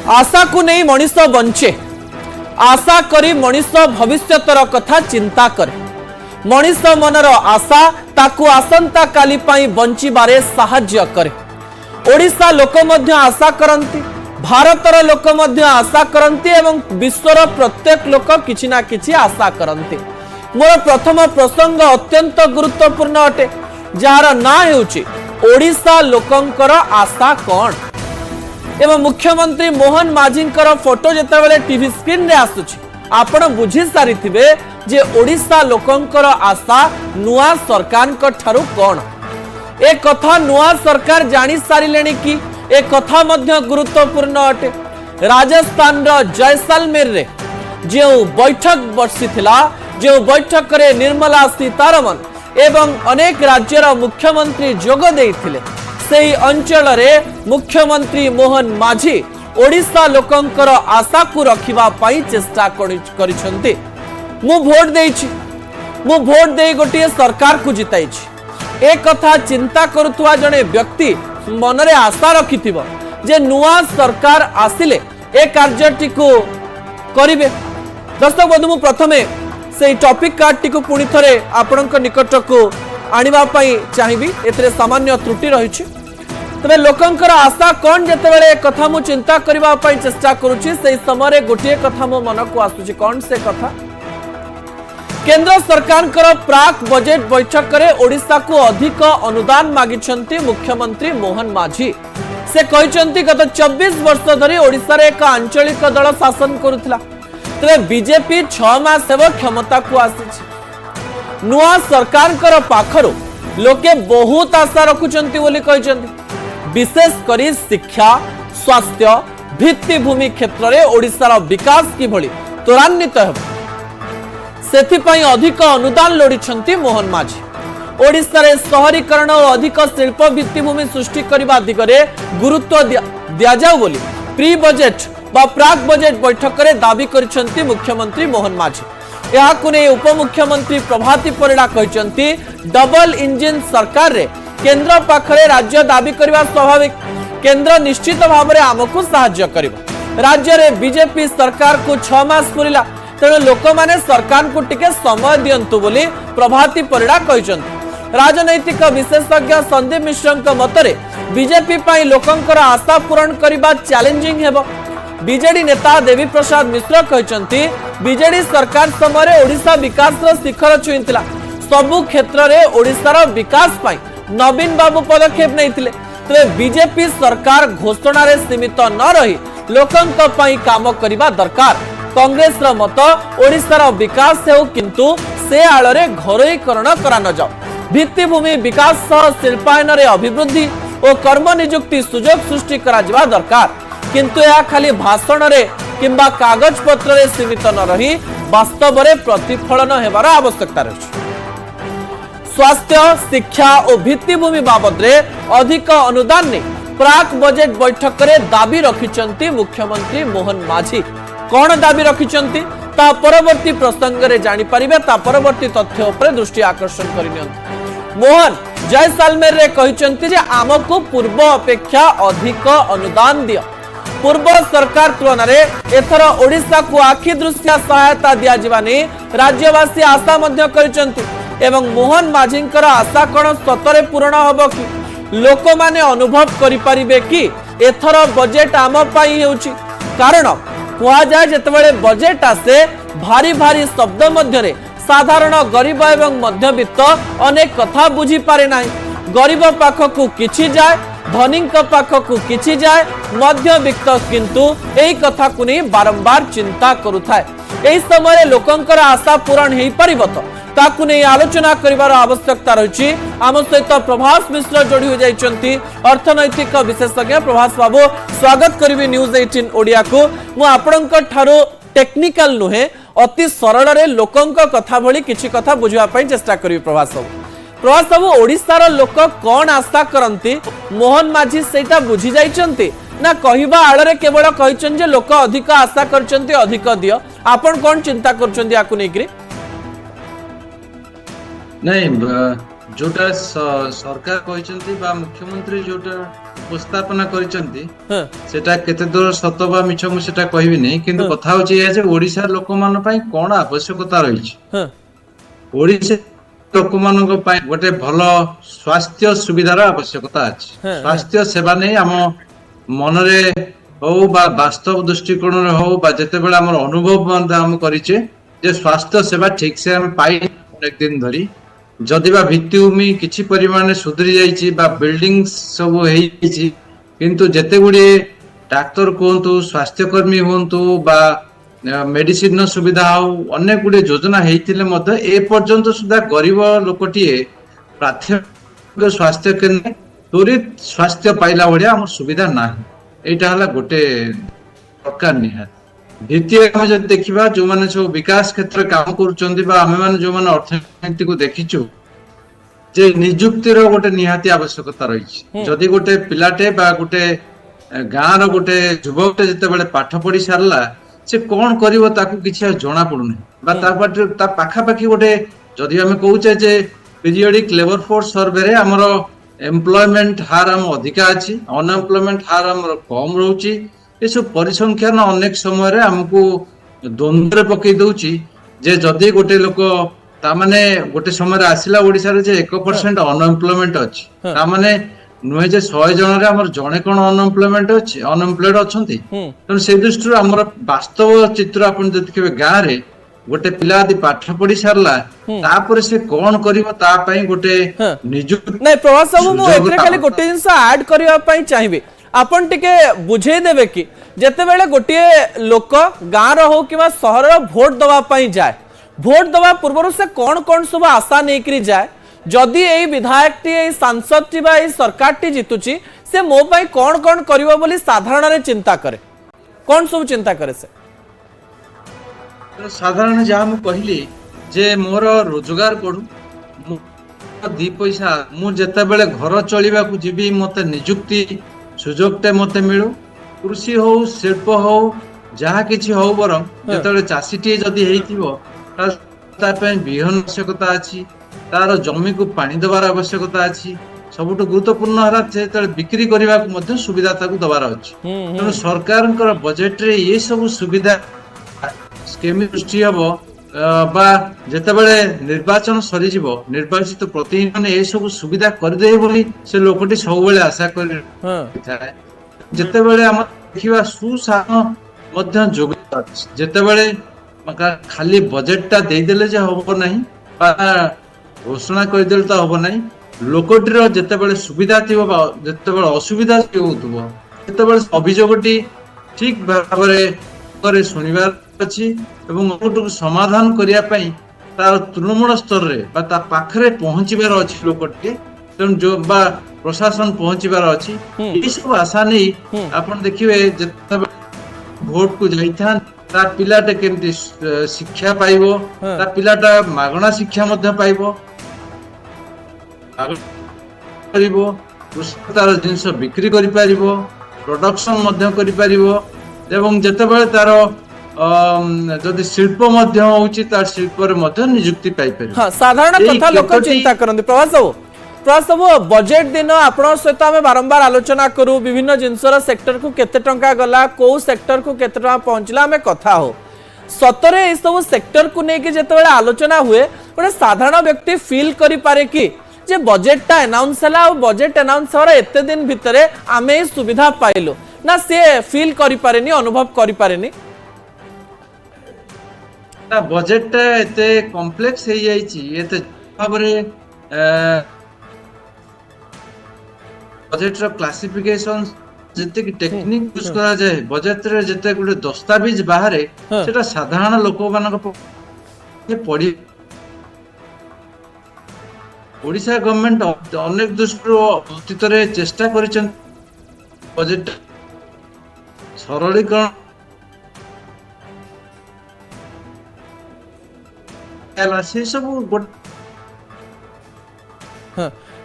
आशा को नहीं मनीष बंचे आशा करी मनीष भविष्यतर कथा चिंता करे मनीष मनर आशा ताकू आसंता काली पाई बंचिबारे साहाय्य करे। ओडिशा लोक मध्य आशा करंती, भारतर लोक मध्य आशा करंती एवं विश्वर प्रत्येक लोक किछि ना किछि आशा करंती। मोर प्रथम प्रसंग अत्यंत गुरुत्वपूर्ण अटे जार ना हेउची ओडिशा लोकंकर आशा कौन एवं मुख्यमंत्री मोहन माझींकर फोटो जेतेबेले टीवी स्क्रीन रे आसुची आपण बुझी सारी थिबे जे ओडिशा लोकंकर आशा नुआ सरकार ठारू कौन। ए कथा नुआ सरकार जानी सारिलेनी कि ए कथा मध्य गुरुत्वपूर्ण अटे। राजस्थान रो जैसलमेर रे जो बैठक बसिथिला जो बैठक रे निर्मला सीतारमण एवं अनेक राज्यर मुख्यमंत्री जोग देइथिले सेही अंचल रे मुख्यमंत्री मोहन माझी ओडिशा लोकंकर आशा को रखिबा पई चेष्टा करिसंती। मु भोट दे गोटे सरकार को जिताइछि ए कथा चिंता करुथुवा जने व्यक्ति मनरे आशा रखिथिबो जे नुआ सरकार आसिले ए कार्यटी को करिवे। दर्शक बंधु मु प्रथमे से टॉपिक कार्ड टी को पुणी थरे आपणक निकट को आनिबा पई चाहिबी एतरे सामान्य त्रुटि रहिछि। तबे लोकंकर आशा कोन जेतेबेले कथा मु चिंता करबा पई चेष्टा करूछि सेही समय गोटे कथा मो मन को आसुछि कोन से कथा केंद्र सरकार प्राक बजेट बैठक रे ओडिशा को अधिक अनुदान मागिछंती मुख्यमंत्री मोहन माझी। से कहिसंती गत 24 वर्ष धरि ओडिशा रे एक आंचलिक दल शासन करुथिला तबे बीजेपी 6 मास हेब क्षमता को आसीछि। नुआ सरकार पाखरो लोके बहुत आशा रखुचंती बोली कहिसंती विशेष करी शिक्षा स्वास्थ्य भित्तिभूमि क्षेत्र में ओडिशार विकास किभली त्वरान्वित हेब सेथिपाई अधिक अनुदान लोड़िछंती मोहन माझी। ओडिशा रे शहरीकरण और अधिक शिल्प भित्तिभूमि सृष्टि करबा दिगरे गुरुत्व दिया जाऊ बोली प्री बजेट बा प्राक बजेट बैठक रे दाबी करिछंती मुख्यमंत्री मोहन माझी। याकु नै उपमुख्यमंत्री प्रभाती परिडा कहिछंती डबल इंजिन सरकार रे केंद्र पाखरे राज्य दाबी करबा स्वाभाविक केंद्र निश्चित भाव में आमको साहाय्य करिबो। राज्य रे बीजेपी सरकार को 6 मास पुरिला तेणु लोक माने सरकार को टिके समय दियंतु बोली प्रभाती परिडा कहिसंती। राजनैतिक विशेषज्ञ संदीप मिश्र मतरे बीजेपी पाई लोकंकर आशा पूरण करबा चैलेंजिंग हेबो। बीजेडी नेता देवी प्रसाद मिश्र कहिसंती बीजेडी सरकार समय ओडिशा विकास रो शिखर छुईंतिला सबु क्षेत्र रे ओडिशार विकास पाई नवीन बाबू पदक्षेप नैथिले तबे बीजेपी सरकार घोषणा रे सीमित न रही लोकंक पाई काम करिबा दरकार। कांग्रेस रो मत ओडिशार विकास हेउ किंतु से आळरे घरोईकरण करा न जाओ भित्तिभूमि विकास सह शिल्पायन रे अभिवृद्धि और कर्म नियुक्ति सुजोग सृष्टि करा जिबा दरकार किंतु यह खाली भाषण रे किंबा कागज पत्र रे सीमित न रही वास्तव रे प्रतिफलन हेबार आवश्यकता रही। स्वास्थ्य शिक्षा और भित्तिभूमि बाबद रे अधिक अनुदान ने प्राक बजेट बैठक रे दाबी रखिचंती मुख्यमंत्री मोहन माझी। कौन दाबी रखिचंती ता परवर्ती प्रसंग रे जानि परिबे ता परवर्ती तथ्य उपरे दृष्टि आकर्षण करिनियंती। मोहन जैसलमेर रे कहिचंती जे आमको पूर्व अपेक्षा अधिक अनुदान दियो पूर्व सरकार तुलन रे एथर ओडिशा को आखि दृश्य सहायता दिया जिबानी राज्यवासी आशा मध्य करिचंती एवं मोहन माझींकर आशा कौन सतरे पूरण हब कि लोक माने अनुभव करि परिबे कि एथर बजेट आम पाई हेउची कारण कुआ जाय जेतेबेले बजेट आसे भारी भारी शब्द मध्य रे साधारण गरीब एवं मध्यवित्त अनेक कथा बुझी पारे नाही। गरीब पाखकु किछि जाय धनीक पाखकु किछि जाय मध्यवित्त किंतु एही कथा को नै बारंबार चिंता करुथाय। एही समय लोकंकर आशा पूरण हेई परिबो ताकु नै आलोचना करिवार आवश्यकता रही। आम सहित प्रभास मिश्र जोड़ी हो जाइछंती अर्थनैतिक विशेषज्ञ। प्रभास बाबू स्वागत करिवि न्यूज 18 ओडिया को। मु आपणक ठारो टेक्निकल नुहे अति सरल रे लोकंक कथा भली किछि कथा बुझवा पई चेष्टा करिवि। प्रभास बाबू ओडिशार लोक कोन आशा करंती मोहन माझी सेटा बुझी जाइछंती ना कहिबा आळरे केवल कहिछन जे लोक अधिक आशा करछंती अधिक दियो आपण कोन चिंता करछंती आकु नेकरी नहीं जोटा सरकार कहते बा मुख्यमंत्री जोटा उपस्थापना करिसेंती हाँ सेटा केते दूर सत बा मिछ मु सेटा कहबी नहीं किंतु हाँ कथा होची जे ओडिसा लोक मान पई कोन आवश्यकता रही हाँ ओडिसा लोक मान पई गोटे भलो स्वास्थ्य सुविधार आवश्यकता अछि हाँ हाँ स्वास्थ्य सेवा नहीं आम मनरे हो बा वास्तव दृष्टिकोण रे हो बा जते बेला हमर अनुभव मान हम करिचे जे स्वास्थ्य सेवा ठीक से हम पाई अनेक दिन धरी जदि बा भित्तिभूमि किछि परिमाण सुधरी जाइछि बा बिल्डिंग सब हेइछि किंतु जेते गुडी डाक्टर कोहंतु स्वास्थ्यकर्मी होंतु बा मेडिसिन सुविधा हो अनेक गुडी योजना हेइथिले मध्य ए पर्यंत सुधा गरीब लोकटिए प्राथमिक स्वास्थ्य केंद्र त्वरित स्वास्थ्य पाइला भलिया हम सुविधा नाही एटा हला गोटे प्रकार निहा द्वितीय हम जब देखा जो मैंने सब विकास क्षेत्र में काम करें जो मैंने अर्थनीति को देखीचु जे निजुक्तिर गोटे निहाती आवश्यकता रही जदि गोटे पिलाटे बा गोटे गाँव रोटे युवकटे जिते पाठ पढ़ी सारा से कौन करिवो ताकू किछि जना पड़ुनी पाखापाखि गोटे जदि आम कहूचे जे पीरियडिक लेबर फोर्स सर्वे रे हमर एम्प्लॉयमेंट हार हम अधिका अछि अनएम्प्लॉयमेंट हार हमर कम रहउची ये सब परिसंख्यान अनेक समय आमको द्वंद्व पकई दउची जे जदि गोटे लोक तामाने गोटे समय आसिला ओडिसा रे जे 1% अनएम्प्लॉयमेंट अछि तामाने नुहे जे 100 जन रे हमर जणे कोन अनएम्प्लॉयमेंट अछि अनएम्प्लॉयड अछंती त से दृष्टि हमर वास्तव चित्र आपण देखिबे गां रे गोटे पिला आदि पाठ पढ़ी सारला तापर से कोन करिवो ता पई गोटे निजुक्ति नै प्रवास सब मो एतरे खाली गोटे जिंस ऐड करिवा पई चाहिबे आपण टिके बुझे देबे कि जते बेले गोटे लोक गाँ रो हो किबा शहर रो वोट दवा पई जाय वोट दवा पूर्व से कौन कौन सब आशा नहीं करी जाए जदि एई विधायक टी एई सांसद टी बा एई सरकार टी जितुची से मो पई कौन कौन करिवो बोली साधारण रे चिंता करे कौन सब चिंता करे से साधारण जहाँ मु कहली जे मोर रोजगार करू दी पैसा मु जते बेले घर चलिबा को जीवी मते नियुक्ति सुजोगटे मते मिलू कृषि हो शिल्प हो जहाँ किछि हो बरम जते चाषीटी जदि हेइथिबो विहन आवश्यकता अच्छी तार जमी को पानी दबार आवश्यकता अच्छी सबुठ गुरुत्वपूर्ण है बिक्री करने को सुविधा दबार अच्छी तेणु सरकार बजेट रे ये सब सुविधा केमी दृष्टि हम जिते बड़े निर्वाचन सरी निर्वाचित प्रतिनिधि मैंने ये सब सुविधा करदे बोली से लोकटी सब बेले आशा कर जिते बड़े आम देखा सुशासन जिते बड़े खाली बजेटा देदेले जे हबो नहीं घोषणा करदेले तो हबो नहीं लोकटीर जिते सुविधा थी जिते असुविधा होतुबो जिते अभियोगटी ठीक भाव शुणवार अच्छी समाधान करने तार तृणमूल स्तर में पाखरे पहुंचबार अच्छी लोकटी तेणु जो प्रशासन पहुंचबार अच्छी ये सब आशा नहीं आप देखिए जिते भोट को जाइथा ता पिलाटे केमती शिक्षा पाइबो ता पिलाटा मागणा शिक्षा मध्य पाइबो करिवो तार जिंस बिक्री करि पारिबो प्रोडक्शन मध्य करि पारिबो एवं जते बेले तार जदि शिल्प मध्य होउची तार शिल्प रे मध्य नियुक्ति पाइ पारिबो हां साधारण कथा लोक चिंता करନ୍ତି प्रवास सब बजेट दिन आपण सहित आम बारंबार आलोचना करू विभिन्न जिनसर सेक्टर को केते टंका गला को सेक्टर को केते टंका पहुंचला आम कथा हो सतरे ए सब सेक्टर को लेके जेते आलोचना हुए गोटे साधारण व्यक्ति फील करि पारे कि जे बजेटटा अनाउंस हला और बजेट अनाउंस होरा एते दिन भितरे आमे सुविधा पाइलो ना से फील करि पारेनी अनुभव करि पारेनी ना बजेटटा एते कॉम्प्लेक्स हे जाईची एते भाबरे बजेट क्लासिफिकेशन जिते कि टेक्निक यूज करा जाए बजेट रे जिते गुटे दस्तावेज बाहरे सेटा साधारण लोक मानक पढ़ी ओडिशा गवर्नमेंट अनेक दृष्टि अतीत चेष्टा कर बजेट सरलीकरण से सब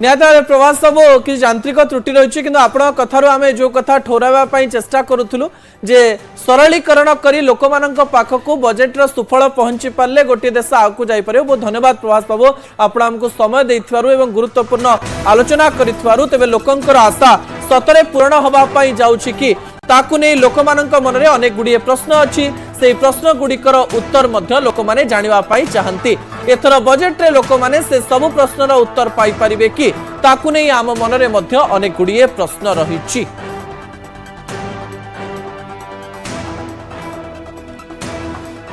निहत भाव प्रभास बाबू कि यांत्रिक त्रुटि रही कि आपण कथार आम जो कथा ठोरावा चेष्टा करूँ जे सरलीकरण करी लोक पाखक बजेट्र सुफल पहुंची पारे गोटे देश आगू जापर। बहुत धन्यवाद प्रभास बाबू आपण आमको समय देथिबारु एवं गुरुत्वपूर्ण आलोचना करिथिबारु। तेबे लोकंकर आशा सतरे पूर्ण होबापई जाउछि कि ताकु नै लोकमानंक मनरे अनेक गुडिये प्रश्न अछि से प्रश्न गुडिकर उत्तर मध्य लोक माने जानिबा पाई चाहंती। एथर बजेट रे लोक माने से सब प्रश्नर उत्तर पाई परिबे कि ताकु नै आम मनरे मध्य अनेक गुडिये प्रश्न रहिछि।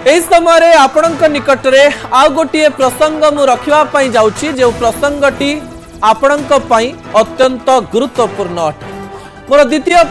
एई समय आपणक निकट रे आ गोटिए प्रसंग मु रखिबा पाई जाउछि जे प्रसंगटी आपणक पाई अत्यंत गुरुत्वपूर्ण अटे। मोर द्वितीय